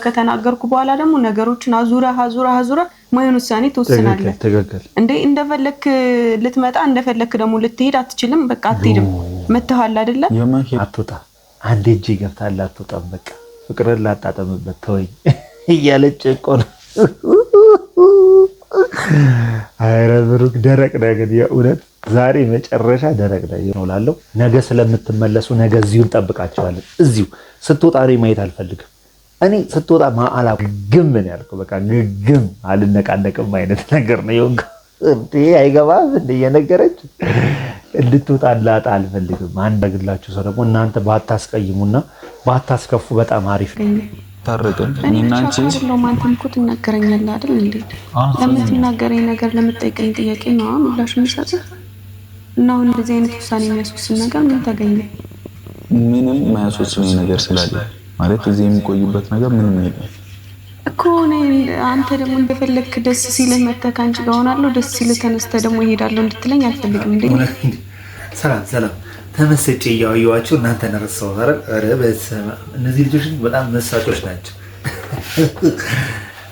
ከተናገርኩ በኋላ ደግሞ ነገሮችን አዙራ ማይሆን ውሳኔ ተወስናለህ እንዴ እንደፈለክ ልትመጣ እንደፈለክ ደግሞ ልትሄድ አትችልም በቃ አትሄድም መተሃል አይደለ አትወጣ አንዴ እጄ ገብታላ አትወጣም በቃ ፍቅርን ላጣጠምበት ተወኝ እያለች ቆን አይረ ብሩክ ደረቅ ነገር የእውነት ዛሬ መጨረሻ ደረቅ ነው ላለው ነገ ስለምትመለሱ ነገ እዚሁ እንጠብቃቸዋለን እዚሁ ስትወጣ ማየት አልፈልግም እኔ ስትወጣ ማአላ ግም ነው ያልከው በቃ ግም አልነቃነቅም አይነት ነገር ነው ይሁን እንዴ አይገባም እንደ የነገረች እንድትወጣላት አልፈልግም አንደግላችሁ ሰው ደግሞ እናንተ ባታስቀይሙና ባታስከፉ በጣም አሪፍ ነው ታረቀን እኔና አንቺ ለማንተም እኮ ትናገረኛለህ አይደል እንዴ ለምትናገረኝ ነገር ለምትጠይቀኝ ጥያቄ ነው ምላሽ የምሰጥህ እና አሁን እንደዚህ አይነት ውሳኔ የሚያስወስን ነገር ምን ተገኘ ምንም የማያስወስነኝ ነገር ስላለ ማለት እዚህ የሚቆይበት ነገር ምንም የለም እኮ አንተ ደግሞ እንደፈለክ ደስ ሲልህ መተህ ካንቺ ጋር ሆናለሁ ደስ ሲልህ ተነስተህ ደግሞ እሄዳለሁ እንድትለኝ አልፈልግም እንዴ ሰላም ተመስጬ ያዩዋችሁ እናንተ ነርሰው አረ በስመ እነዚህ ልጆች በጣም መሳጮች ናቸው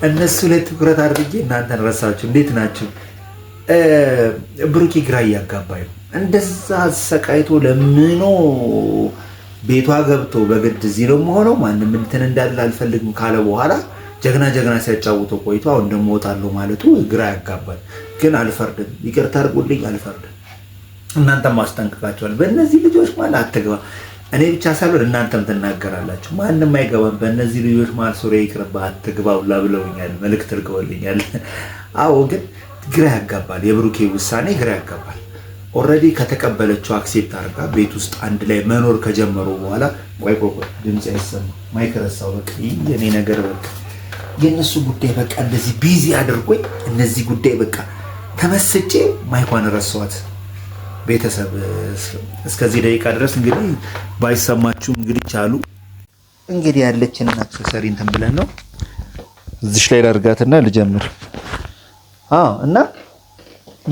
እነሱ ላይ ትኩረት አድርጌ እናንተን ረሳችሁ እንዴት ናችሁ ብሩኬ ግራ ያጋባዩ እንደዛ ሰቃይቶ ለምኖ ቤቷ ገብቶ በግድ እዚህ ነው ሆነው ማንንም እንትን እንዳለ አልፈልግም ካለ በኋላ ጀግና ሲያጫውተው ቆይቶ አሁን ደግሞ ወጣለው ማለቱ ግራ ያጋባል ግን አልፈርድም ይቅርታ አድርጉልኝ አልፈርድም እናንተም ማስጠንቀቃችኋል በእነዚህ ልጆች ማለት አትገባ እኔ ብቻ ሳልሆን እናንተም ትናገራላችሁ ማንንም አይገባም በእነዚህ ልጆች ማለት ሱሪ ይቅርባ አትገባው ብለውኛል መልእክት ልከውልኛል አዎ ግን ግራ ያጋባል የብሩኬ ውሳኔ ግራ ያጋባል ኦሬዲ ከተቀበለችው አክሴፕት አድርጋ ቤት ውስጥ አንድ ላይ መኖር ከጀመሩ በኋላ ቆይ ድምጽ አይሰማ ማይክረሳው በቃ የኔ ነገር በቃ የነሱ ጉዳይ በቃ እንደዚህ ቢዚ አድርጎኝ እነዚህ ጉዳይ በቃ ተመስጬ ማይኳን ረሳዋት ቤተሰብ እስከዚህ ደቂቃ ድረስ እንግዲህ ባይሰማችሁ እንግዲህ ቻሉ እንግዲህ ያለችን አክሰሰሪ እንትን ብለን ነው እዚሽ ላይ ላርጋትና ልጀምር እና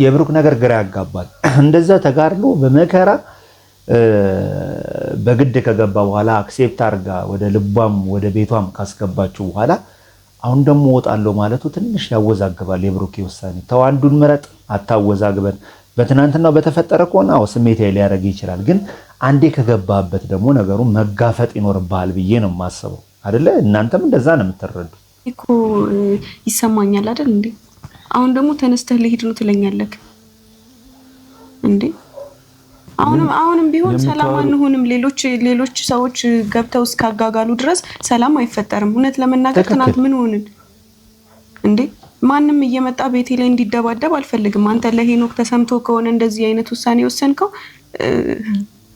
የብሩክ ነገር ግራ ያጋባል እንደዛ ተጋርሎ በመከራ በግድ ከገባ በኋላ አክሴፕት አርጋ ወደ ልቧም ወደ ቤቷም ካስገባችሁ በኋላ አሁን ደግሞ ወጣለው ማለቱ ትንሽ ያወዛግባል የብሩክ ውሳኔ ተዋንዱን ምረጥ አታወዛግበን በትናንትናው በተፈጠረ ከሆነ ስሜት ሊያረግ ይችላል ግን አንዴ ከገባበት ደግሞ ነገሩን መጋፈጥ ይኖርባል ብዬ ነው ማሰበው አይደለ እናንተም እንደዛ ነው የምትረዱ እኮ ይሰማኛል አይደል እንዴ አሁን ደግሞ ተነስተህ ልሂድ ነው ትለኛለህ እንዴ አሁንም ቢሆን ሰላም አንሆንም ሌሎች ሰዎች ገብተው እስካጋጋሉ ድረስ ሰላም አይፈጠርም እውነት ለመናገር ትናንት ምን ሆነን እንዴ ማንንም እየመጣ ቤቴ ላይ እንዲደባደብ አልፈልግም አንተ ለሄኖክ ተሰምቶ ከሆነ እንደዚህ አይነት ውሳኔ ወሰንከው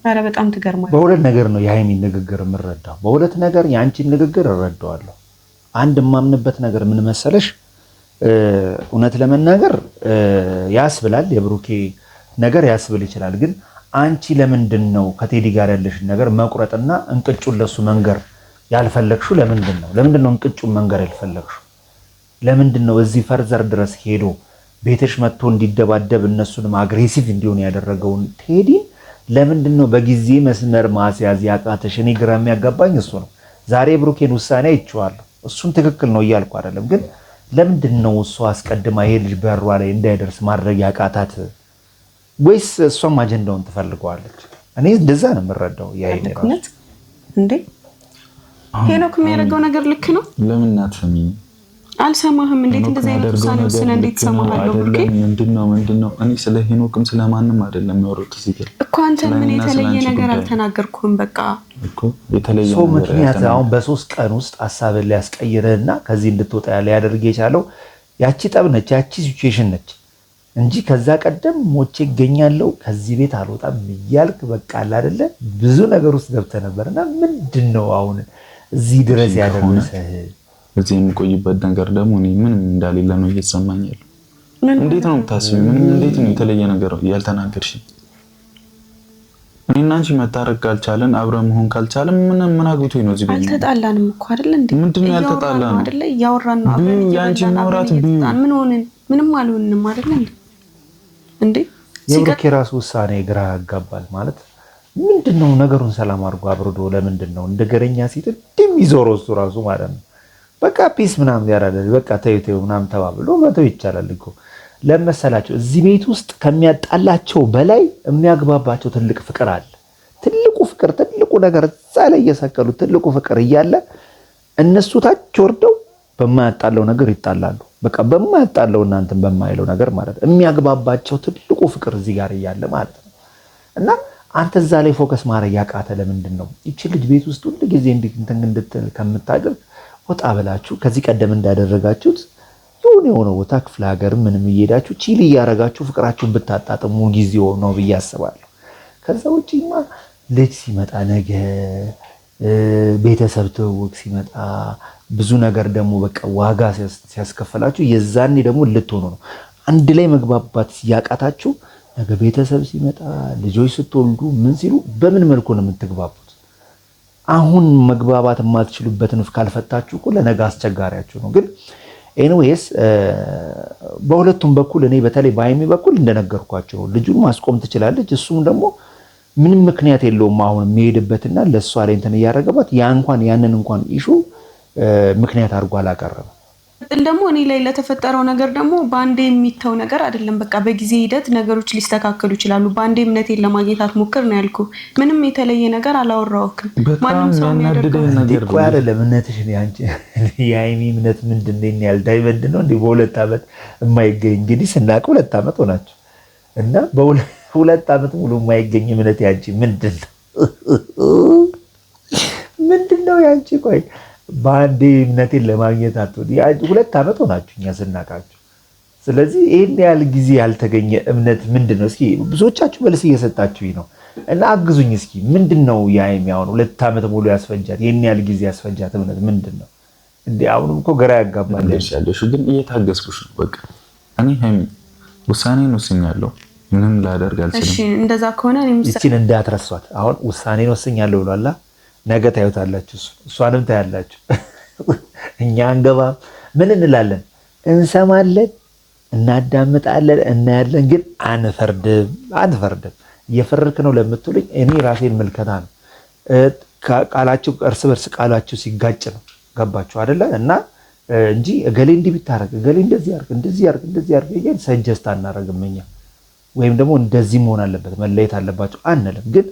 አረ በጣም ትገርማለህ በሁለት ነገር ነው የሃይሚን ንግግር የምረዳው በሁለት ነገር ያንቺን ንግግር እረዳዋለሁ አንድ ማምንበት ነገር ምን መሰለሽ እውነት ለመናገር ያስብላል የብሩኬ ነገር ያስብል ይችላል ግን አንቺ ለምንድነው ከቴዲ ጋር ያለሽ ነገር መቁረጥና እንቅጩን ለሱ መንገር ያልፈለግሽው ለምንድነው እንቅጩን መንገር ያልፈለግሽው ለምንድነው እዚህ ፈርዘር ድረስ ሄዶ ቤትሽ መጥቶ እንዲደባደብ እነሱንም አግሬሲቭ እንዲሆን ያደረገውን ቴዲ ለምንድነው በጊዜ መስመር ማስያዝ ያቃተሽ እኔ ግራ የሚያጋባኝ እሱ ነው ዛሬ ብሩኬን ውሳኔ አይቼዋለሁ እሱን ትክክል ነው እያልኩ አይደለም ግን ለምንድነው እሱ አስቀድማ ይሄ ልጅ በሯ ላይ እንዳይደርስ ማድረግ ያቃታት ወይስ እሷም አጀንዳውን ትፈልገዋለች እኔ እንደዛ ነው የምረዳው ያይነኩነት እንዴ ሄኖክ የሚያደርገው ነገር ልክ ነው ለምን እናትፈሚኝ አልሰማህም እንዴት እንደዛ አይነት ውሳኔ ወሰነ እንዴት ሰማሃለሁ ብሩኬ ምንድነው እኔ ስለ ሄኖክም ስለማንም አይደለም ያወሩት እዚህ ጋር እኮ አንተ ምን የተለየ ነገር አልተናገርኩም በቃ እኮ የተለየ ሰው ምክንያት አሁን በ3 ቀን ውስጥ ሐሳብን ሊያስቀይርህና ከዚህ እንድትወጣ ያደርግ የቻለው ያቺ ጠብ ነች ያቺ ሲቹዌሽን ነች እንጂ ከዛ ቀደም ሞቼ ይገኛለው ከዚህ ቤት አልወጣም ይያልክ በቃ አይደለ ብዙ ነገር ውስጥ ገብተ ነበርና ምንድነው አሁን እዚህ ድረስ ያደረሰህ እዚህ የሚቆይበት ነገር ደግሞ እኔ ምንም እንዳሌለ ነው እየተሰማኛል እንዴት ነው የምታስቢው ምንም እንዴት ነው የተለየ ነገር ያልተናገርሽ እኔና አንቺ መታረቅ ካልቻለን አብረን መሆን ካልቻለን ምን አግብቶኝ ነው እዚህ ጋር አልተጣላንም እኮ አይደል እንዴ ምንድነው ያልተጣላን አይደል ያወራን ነው አብረን ያንቺ ማውራት ምን ሆነን ምንም አልሆንንም አይደል እንዴ የብሩኬ ራሱ ውሳኔ ግራ ያጋባል ማለት ምንድነው ነገሩን ሰላም አድርጎ አብርዶ ለምንድነው እንደገረኛ ሲል ድም ይዞር እሱ ራሱ ማለት ነው በቃ ፒስ ምናምን ያራዳል በቃ ተይው ምናምን ተባብሎ መተው ይቻላል እኮ። ለመሰላቸው እዚህ ቤት ውስጥ ከሚያጣላቸው በላይ የሚያግባባቸው ትልቅ ፍቅር አለ። ትልቁ ፍቅር ትልቁ ነገር እዛ ላይ እየሰቀሉ ትልቁ ፍቅር እያለ እነሱ ታች ወርደው በማያጣለው ነገር ይጣላሉ። በቃ በማያጣለው እናንተን በማይለው ነገር ማለት የሚያግባባቸው ትልቁ ፍቅር እዚህ ጋር እያለ ማለት ነው። እና አንተ እዛ ላይ ፎከስ ማድረግ ያቃተ ለምንድን ነው? ይቺ ልጅ ቤት ውስጥ ሁሉ ጊዜ እንድትል ከምታደርግ ወጣ ብላችሁ ከዚህ ቀደም እንዳደረጋችሁት የሆነ ቦታ ክፍለ ሀገር ምንም እየሄዳችሁ ቺል እያረጋችሁ ፍቅራችሁን ብታጣጥሙ ጊዜው ነው ብዬ አስባለሁ። ከዛ ውጪማ ልጅ ሲመጣ ነገ ቤተሰብ ትውውቅ ሲመጣ ብዙ ነገር ደግሞ በቃ ዋጋ ሲያስከፈላችሁ የዛኔ ደግሞ ልትሆኑ ነው። አንድ ላይ መግባባት ያቃታችሁ ነገ ቤተሰብ ሲመጣ ልጆች ስትወልዱ ምን ሲሉ በምን መልኩ ነው የምትግባቡት? አሁን መግባባት የማትችሉበትን ካልፈታችሁ እኮ ለነገ አስቸጋሪያችሁ ነው። ግን ኤኒዌይስ በሁለቱም በኩል እኔ በተለይ በሀይሚ በኩል እንደነገርኳቸው ልጁን ማስቆም ትችላለች። እሱም ደግሞ ምንም ምክንያት የለውም አሁን የሚሄድበትና ለሷ ላይ እንትን እያደረገባት ያንን እንኳን ኢሹ ምክንያት አድርጎ አላቀረበም። ደግሞ እኔ ላይ ለተፈጠረው ነገር ደግሞ በአንዴ የሚተው ነገር አይደለም። በቃ በጊዜ ሂደት ነገሮች ሊስተካከሉ ይችላሉ። በአንዴ እምነቴን ለማግኘት አትሞክር ነው ያልኩ። ምንም የተለየ ነገር አላወራሁም። ማንም ሰው የሚያደርገው ነገር እኮ አይደለም። እምነትሽን ያንቺ የሀይሚ እምነት ምንድን ነው? ያል ዳይመንድ ነው እንዴ? በ2 ዓመት የማይገኝ እንግዲህ ስናውቅ 2 ዓመት ሆናችሁ እና በ2 ዓመት ሙሉ የማይገኝ እምነት ያንቺ ምንድን ነው ያንቺ? ቆይ በአንዴ እምነቴን ለማግኘት አትወድ 2 ዓመት ሆናችሁ እኛ ስናውቃችሁ። ስለዚህ ይህን ያህል ጊዜ ያልተገኘ እምነት ምንድን ነው? እስኪ ብዙዎቻችሁ መልስ እየሰጣችሁኝ ነው እና አግዙኝ እስኪ። ምንድን ነው የሀይሚ አሁን 2 ዓመት ሙሉ ያስፈጃት ይህን ያህል ጊዜ ያስፈጃት እምነት ምንድን ነው እንዴ? አሁንም እኮ ግራ ያጋባል። ያለሽ ግን እየታገስኩሽ ነው። በቃ እኔ ሀይሚ ውሳኔን ወስኛለሁ። ምንም ላደርግ አልችልም። እሺ እንደዛ ከሆነ እቺን እንዳትረሷት። አሁን ውሳኔን ወስኛለሁ ብሏላ። ነገ ታዩታላችሁ፣ እሷንም ታያላችሁ። እኛ አንገባም። ምን እንላለን? እንሰማለን፣ እናዳምጣለን፣ እናያለን፣ ግን አንፈርድም። እየፈረድክ ነው ለምትሉኝ እኔ ራሴን ምልከታ ነው። ቃላችሁ እርስ በርስ ቃላችሁ ሲጋጭ ነው። ገባችሁ አይደለ? እና እንጂ እገሌ እንዲህ ቢታረግ እገሌ እንደዚህ ያርግ እያልን ሰጀስት አናረግም እኛ። ወይም ደግሞ እንደዚህ መሆን አለበት መለየት አለባቸው አንልም። ግን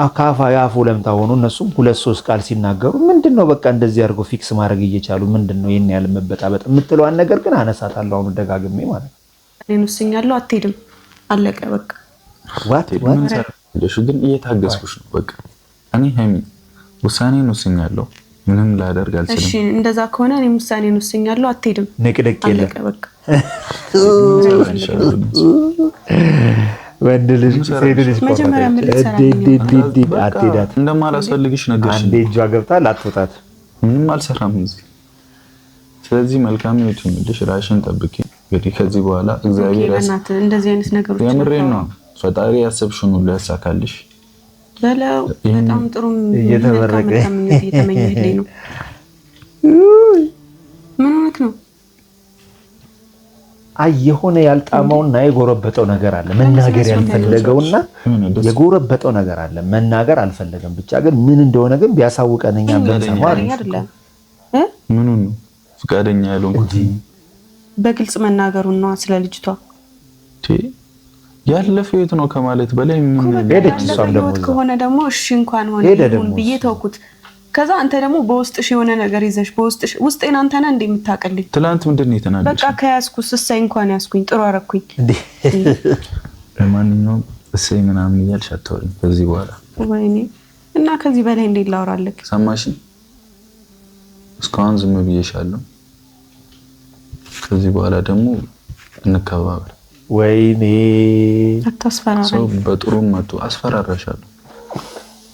አካፋ ያፉ ለምታ ሆኖ እነሱም 2-3 ቃል ሲናገሩ ምንድነው በቃ እንደዚህ አድርጎ ፊክስ ማድረግ እየቻሉ ምንድነው ይሄን ያህል መበጣበጥ የምትለዋን ነገር ግን አነሳታለሁ አሁን ደጋግሜ ማለት ነው። እኔን ወስኛለሁ፣ አትሄድም፣ አለቀ በቃ። ዋት ግን እየታገስኩሽ ነው። በቃ እኔ ሀይሚ ውሳኔን ወስኛለሁ፣ ምንም ላደርግ አልችልም። እሺ እንደዛ ከሆነ እኔ ውሳኔን ወስኛለሁ፣ አትሄድም፣ ንቅድቅ የለም፣ አለቀ በቃ። ወንድ ልጅ ሴት ልጅ መጀመሪያ ምን አትሄዳት እንደማላስፈልግሽ ነገርሽ። አንዴ እጇ ገብታ ላትወጣት ምንም አልሰራም እዚህ። ስለዚህ መልካም ይሁንልሽ፣ ራሽን ጠብቂ። እንግዲህ ከዚህ በኋላ እግዚአብሔር እንደዚህ አይነት ነገሮች የምሬን ነው። ፈጣሪ ያሰብሽውን ሁሉ ያሳካልሽ በለው። በጣም ጥሩ እየተመረቀ እየተመኘልኝ ነው። ምን ሆነክ ነው? የሆነ ያልጣመውና የጎረበጠው ነገር አለ። መናገር ያልፈለገውና የጎረበጠው ነገር አለ። መናገር አልፈለገም። ብቻ ግን ምን እንደሆነ ግን ቢያሳውቀን እኛም ብንሰማ አይደለም። ምኑ ነው ፍቃደኛ ያልሆንኩት? በግልጽ መናገሩን ነው ስለ ልጅቷ ያለፈው የት ነው ከማለት በላይ ምን ሄደች። እሷም ደግሞ ከሆነ ደግሞ እሺ እንኳን ሆነ ይሁን ብዬ ተውኩት። ከዛ አንተ ደግሞ በውስጥሽ የሆነ ነገር ይዘሽ በውስጥሽ ውስጤን አንተ ነህ እንደ የምታቀልኝ። ትላንት ምንድን ነው የተናደድሽ? በቃ ከያዝኩስ እሰይ እንኳን ያዝኩኝ ጥሩ አደረኩኝ። ለማንኛውም እሰይ ምናምን እያልሽ አታወሪኝ ከዚህ በኋላ። ወይኔ እና ከዚህ በላይ እንዴት ላወራለክ? ሰማሽኝ? እስካሁን ዝም ብዬሻለሁ። ከዚህ በኋላ ደግሞ እንከባበር። ወይኔ አታስፈራራኝ። ሰው በጥሩም መጥቶ አስፈራራሻለሁ።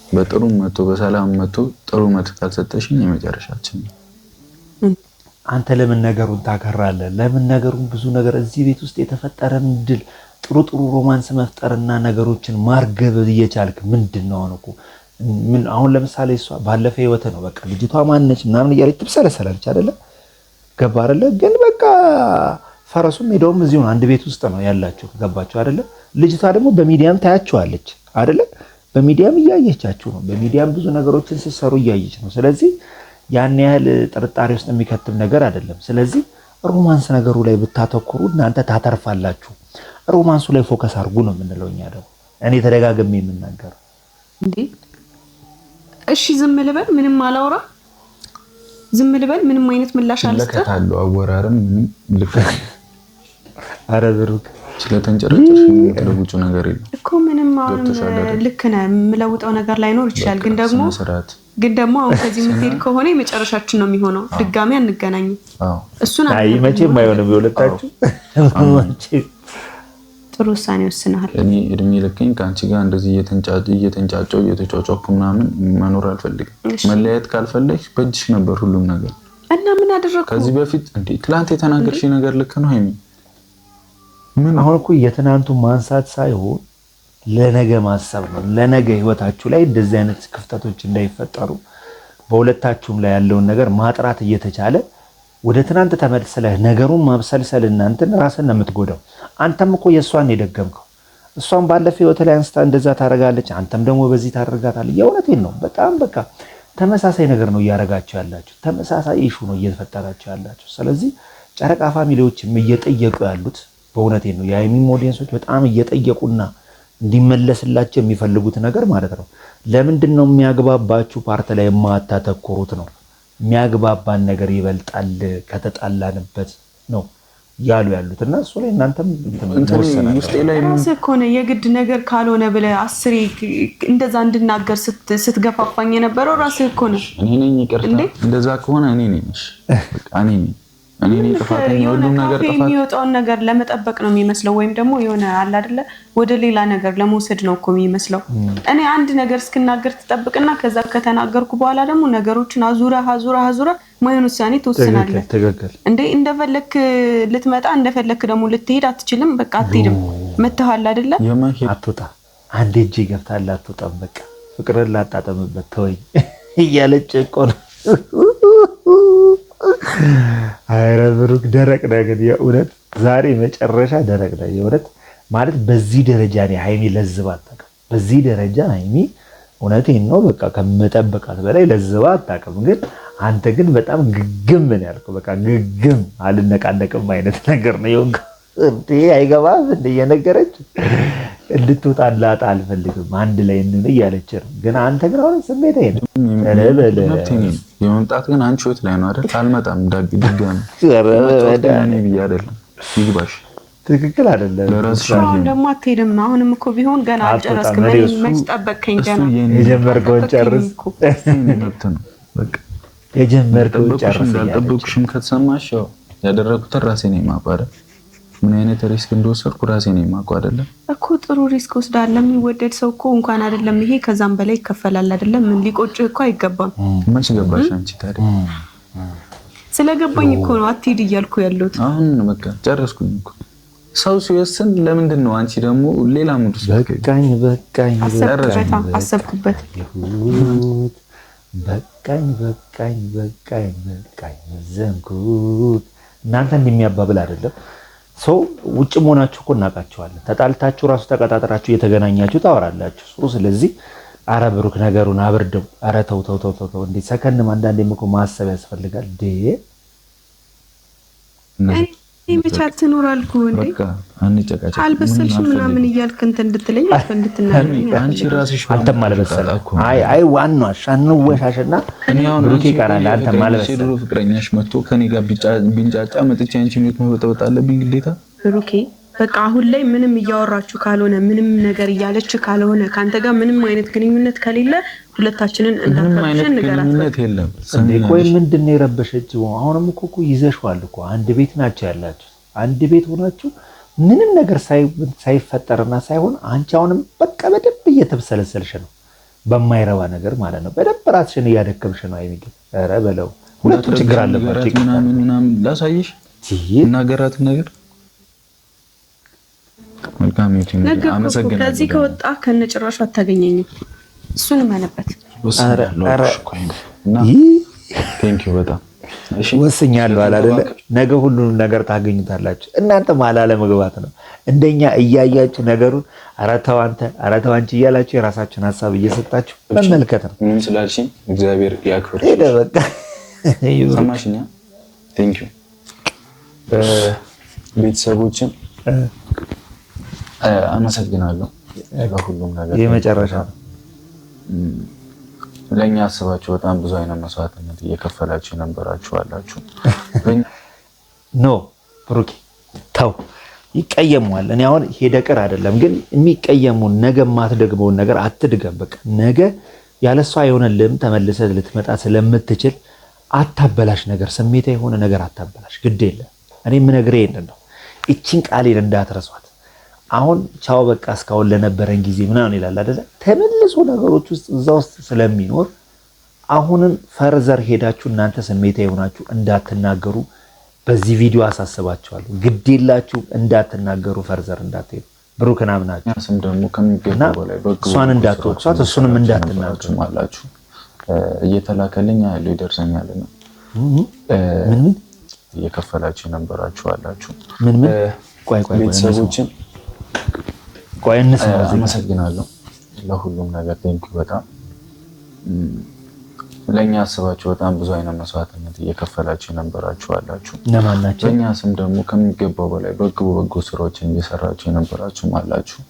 በጥሩም መጥቶ በሰላም መጥቶ ጥሩ መልስ ካልሰጠሽኝ የመጨረሻችን። አንተ ለምን ነገሩን ታከራለህ? ለምን ነገሩን ብዙ ነገር እዚህ ቤት ውስጥ የተፈጠረን ድል ጥሩ ሮማንስ መፍጠርና ነገሮችን ማርገብ እየቻልክ ምንድነው? እኮ ምን አሁን ለምሳሌ እሷ ባለፈ ህይወት ነው በቃ ልጅቷ ማነች ምናምን እያለች ትብሰለሰላለች አይደለ? ገባ አይደለ? ግን በቃ ፈረሱም ሄደውም እዚሁ ነው፣ አንድ ቤት ውስጥ ነው ያላችሁ። ገባችሁ አይደለ? ልጅቷ ደግሞ በሚዲያም ታያችኋለች አይደለ? በሚዲያም እያየቻችሁ ነው። በሚዲያም ብዙ ነገሮችን ሲሰሩ እያየች ነው። ስለዚህ ያን ያህል ጥርጣሬ ውስጥ የሚከትም ነገር አይደለም። ስለዚህ ሮማንስ ነገሩ ላይ ብታተኩሩ እናንተ ታተርፋላችሁ። ሮማንሱ ላይ ፎከስ አድርጉ ነው የምንለው እኛ ደግሞ እኔ ተደጋግሜ የምናገረው እንዴ። እሺ ዝም ልበል ምንም አላውራ? ዝም ልበል ምንም አይነት ምላሽ አልሰጠ? ለከታለው አወራረም ምንም ልክ አረ ብሩክ ስለተንጨረጨሽ የምትለውጩ ነገር የለም እኮ ምንም አሁን ልክ ነህ። የምለውጠው ነገር ላይኖር ይችላል፣ ግን ደግሞ አሁን ከዚህ የምትሄድ ከሆነ የመጨረሻችን ነው የሚሆነው። ድጋሚ አንገናኝም። እሱን መቼም አይሆንም። የሁለታችሁ ጥሩ ውሳኔ ወስነሃል። እኔ እድሜ ልኬን ከአንቺ ጋር እንደዚህ እየተንጫጨው እየተጫጫኩ ምናምን መኖር አልፈልግም። መለያየት ካልፈለግሽ በእጅሽ ነበር ሁሉም ነገር እና ምን አደረኩ? ከዚህ በፊት እንዴ ትላንት የተናገርሽ ነገር ልክ ነው ሀይሚ። ምን አሁን እኮ የትናንቱ ማንሳት ሳይሆን ለነገ ማሰብ ነው። ለነገ ህይወታችሁ ላይ እንደዚህ አይነት ክፍተቶች እንዳይፈጠሩ በሁለታችሁም ላይ ያለውን ነገር ማጥራት እየተቻለ ወደ ትናንት ተመልሰህ ነገሩን ማብሰልሰል እናንተን ራስን ነው የምትጎዳው። አንተም እኮ የሷን የደገምከው እሷን ባለፈው ህይወት ላይ አንስታ እንደዛ ታረጋለች፣ አንተም ደግሞ በዚህ ታረጋታለህ። የእውነቴን ነው። በጣም በቃ ተመሳሳይ ነገር ነው እያረጋችሁ ያላችሁ፣ ተመሳሳይ ኢሹ ነው እየተፈጠራችሁ ያላችሁ። ስለዚህ ጨረቃ ፋሚሊዎችም እየጠየቁ ያሉት በእውነቴን ነው የሀይሚም ኦዲየንሶች በጣም እየጠየቁና እንዲመለስላቸው የሚፈልጉት ነገር ማለት ነው። ለምንድነው የሚያግባባችሁ ፓርት ላይ የማታተኩሩት ነው? የሚያግባባን ነገር ይበልጣል ከተጣላንበት ነው ያሉ ያሉትና እሱ ላይ እናንተም ራስህ እኮ ነው የግድ ነገር ካልሆነ ብለህ አስሬ እንደዛ እንድናገር ስትገፋፋኝ የነበረው ራስህ እኮ ነው። እኔ ነኝ ይቅርታ። እንደዛ ከሆነ እኔ ነኝ እኔ ነኝ ጥፋተኛ። ሁሉም ነገር ጥፋት የሚወጣውን ነገር ለመጠበቅ ነው የሚመስለው፣ ወይም ደግሞ የሆነ አለ አይደለ ወደ ሌላ ነገር ለመውሰድ ነው እኮ የሚመስለው። እኔ አንድ ነገር እስክናገር ትጠብቅና ከዛ ከተናገርኩ በኋላ ደግሞ ነገሮችን አዙራ ማይሆን ውሳኔ ትወስናለህ። እንዴ እንደፈለክ ልትመጣ እንደፈለክ ደግሞ ልትሄድ አትችልም። በቃ አትሄድም። መተሃል አይደለ አትወጣ አንዴ እጄ ገብታል አትወጣም። በቃ ፍቅርን ላጣጠምበት ተወኝ እያለች እኮ ነው። አይረ ብሩክ ደረቅ ነገር የእውነት ዛሬ መጨረሻ ደረቅ ነገር የእውነት ማለት በዚህ ደረጃ ነው ሀይሚ ለዝባ አታውቅም። በዚህ ደረጃ ሀይሚ እውነቴን ነው በቃ ከመጠበቃት በላይ ለዝባ አታውቅም። ግን አንተ ግን በጣም ግግም ነው ያልከው። በቃ ግግም አልነቃነቅም አይነት ነገር ነው ይሁን እንዴ አይገባም እንደ የነገረች እንድትወጣላት አልፈልግም አንድ ላይ እንነ እያለች ነው። ግን አንተ ግን አሁን ስሜት አይደለም የመምጣት ግን አንቺ ወት ላይ ነው አይደል? አልመጣም ድጋሚ እኔ ብዬ አይደለም ይግባሽ። ትክክል አይደለም። አሁን ደግሞ አትሄድም ነው። አሁንም እኮ ቢሆን ገና አልጨረስክም። መች ጠበቅከኝ? ገና የጀመርከውን ጨርስ። መብት ነው በቃ የጀመርከውን ጨርስ። እንዳልጠበቅሽም ከተሰማሽ ያደረኩትን ራሴ ነኝ የማውቀው። ምን አይነት ሪስክ እንደወሰድኩ ራሴ ነኝ የማውቀው አይደለም እኮ። ጥሩ ሪስክ ወስዳለህ። የሚወደድ ሰው እኮ እንኳን አይደለም ይሄ ከዛም በላይ ይከፈላል አይደለም። ምን ሊቆጭህ እኮ አይገባም። መች ገባሽ አንቺ ታዲያ? ስለገባኝ እኮ ነው አትሄድ እያልኩ ያለሁት። አሁን በቃ ጨረስኩኝ እኮ። ሰው ሲወስን ለምንድን ነው አንቺ ደግሞ ሌላ ሙድ ውስጥ በቃኝ አሰብኩበት። በቃኝ ዘንኩት። እናንተ እንደሚያባብል አይደለም ሰው ውጭ መሆናችሁ እኮ እናውቃችኋለን። ተጣልታችሁ ራሱ ተቀጣጥራችሁ እየተገናኛችሁ ታወራላችሁ። ስለዚህ አረ ብሩክ ነገሩን አብርደው። አረ ተው እንዴ ሰከንም አንዳንዴም እኮ ማሰብ ያስፈልጋል። መቻል ትኖራልኩ እንዴ በቃ አንጨቃጨቅ አልበሰልሽ ምናምን እያልክ እንትን እንድትለኝ እንድትናገረኝ አንቺ ራስሽ አንተም አልበሰልኩ። አይ ዋናሽ አንወሻሽና ብሩክ ይቀራል። አንተም አልበሰልኩ። ድሮ ፍቅረኛሽ መጥቶ ከኔ ጋር ቢንጫጫ መጥቼ አንቺ ምን መበጠበጥ አለብኝ ግዴታ? ብሩኬ በቃ አሁን ላይ ምንም እያወራችሁ ካልሆነ ምንም ነገር እያለች ካልሆነ ካንተ ጋር ምንም አይነት ግንኙነት ከሌለ ሁለታችንን እንዳታችሁ ግንኙነት የለም። ቆይ ምንድን ነው የረበሸችው? አሁንም እኮ ይዘሽዋል እኮ አንድ ቤት ናቸው ያላችሁ። አንድ ቤት ሆናችሁ ምንም ነገር ሳይፈጠርና ሳይሆን አንቺ አሁንም በቃ በደንብ እየተብሰለሰልሽ ነው በማይረባ ነገር ማለት ነው። በደንብ ራስሽን እያደከምሽ ነው። አይሚግ ኧረ በለው ሁለቱ ችግር አለባችሁ። ምናምን ላሳይሽ እናገራት ነገር መልካም ይሁን። አመሰግናለሁ። ከዚህ ከወጣ ከነጭራሹ አታገኘኝም። እሱንም አለበት ቴንኪው በጣም እሺ ወስኛለሁ አይደለ? ነገ ሁሉንም ነገር ታገኙታላችሁ። እናንተ ማላለ መግባት ነው። እንደኛ እያያችሁ ነገሩን ኧረ ተው አንተ ኧረ ተው አንቺ እያላችሁ የራሳችሁን ሀሳብ እየሰጣችሁ መመልከት ነው። ምን ስላልሽኝ እግዚአብሔር ያክብር። ሄደ በቃ ሰማሽኛ? ቴንክ ዩ ቤተሰቦችን አመሰግናለሁ ለሁሉም ነገር። የመጨረሻ ለኛ አስባችሁ በጣም ብዙ አይነት መስዋዕትነት እየከፈላችሁ የነበራችሁ አላችሁ። ኖ ብሩኬ ተው፣ ይቀየሙዋል። እኔ አሁን ሄደ ቅር አይደለም ግን የሚቀየሙን ነገ ማትደግመውን ነገር አትድገም። በቃ ነገ ያለሷ የሆነልህም ተመልሰህ ልትመጣ ስለምትችል አታበላሽ ነገር፣ ስሜታ የሆነ ነገር አታበላሽ። ግድ የለም። እኔ የምነግርህ ይሄንን ነው። እቺን ቃሌን እንዳትረሷት። አሁን ቻው በቃ እስካሁን ለነበረን ጊዜ ምናምን ይላል አይደለ? ተመልሶ ነገሮች ውስጥ እዛ ውስጥ ስለሚኖር አሁንም ፈርዘር ሄዳችሁ እናንተ ስሜታ የሆናችሁ እንዳትናገሩ በዚህ ቪዲዮ አሳስባችኋለሁ። ግድ የላችሁ እንዳትናገሩ፣ ፈርዘር እንዳትሄዱ። ብሩክን አምናችሁ ስም ደግሞ ከሚገባ በላይ እሷን እንዳትወቅሷት፣ እሱንም እንዳትናገሩ አላችሁ። እየተላከልኝ ያለው ይደርሰኛልና ምን እየከፈላችሁ የነበራችሁ አላችሁ። ምን ቤተሰቦችን አመሰግናለሁ ለሁሉም ነገር። ቴንኩ በጣም ለኛ አስባችሁ በጣም ብዙ አይነት መስዋዕትነት እየከፈላችሁ የነበራችሁ አላችሁ። በእኛ ስም ደግሞ ከሚገባው በላይ በጎ ስራዎችን እየሰራችሁ የነበራችሁ አላችሁ።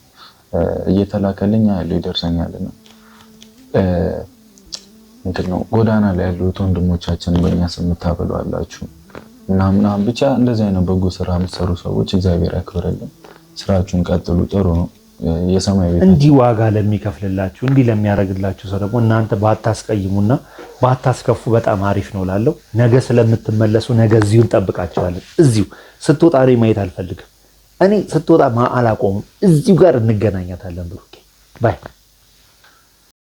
እየተላከልኝ ያለው ይደርሰኛልና እንትን ነው ጎዳና ላይ ያሉት ወንድሞቻችን በእኛ ስም ታበሉ አላችሁ እና ምናምን ብቻ እንደዚህ አይነት በጎ ስራ የምትሰሩ ሰዎች እግዚአብሔር ያክብረልን። ስራችሁን ቀጥሉ፣ ጥሩ ነው። የሰማይ ቤት እንዲህ ዋጋ ለሚከፍልላችሁ እንዲህ ለሚያደርግላችሁ ሰው ደግሞ እናንተ ባታስቀይሙና ባታስከፉ በጣም አሪፍ ነው ላለው። ነገ ስለምትመለሱ ነገ እዚሁ እንጠብቃቸዋለን። እዚሁ ስትወጣ እኔ ማየት አልፈልግም። እኔ ስትወጣ አላቆምም። እዚሁ ጋር እንገናኛታለን። ብሩኬ ባይ